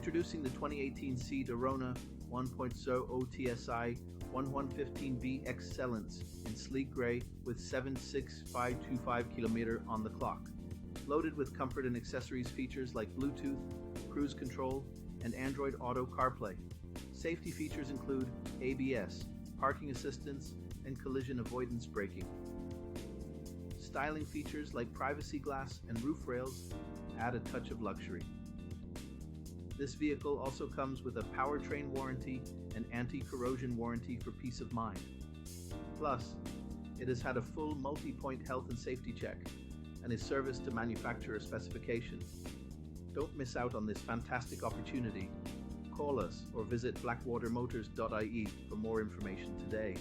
Introducing the 2018 SEAT Arona 1.0TSI 1115V XCELLENCE in sleek gray with 76525 km on the clock. Loaded with comfort and accessories features like Bluetooth, cruise control, and Android AutoCarplay. Safety features include ABS, parking assistance, and collision avoidance braking. Styling features like privacy glass and roof rails add a touch of luxury. This vehicle also comes with a powertrain warranty and anti-corrosion warranty for peace of mind. Plus, it has had a full multi-point health and safety check and is serviced to manufacturer specification. Don't miss out on this fantastic opportunity. Call us or visit blackwatermotors.ie for more information today.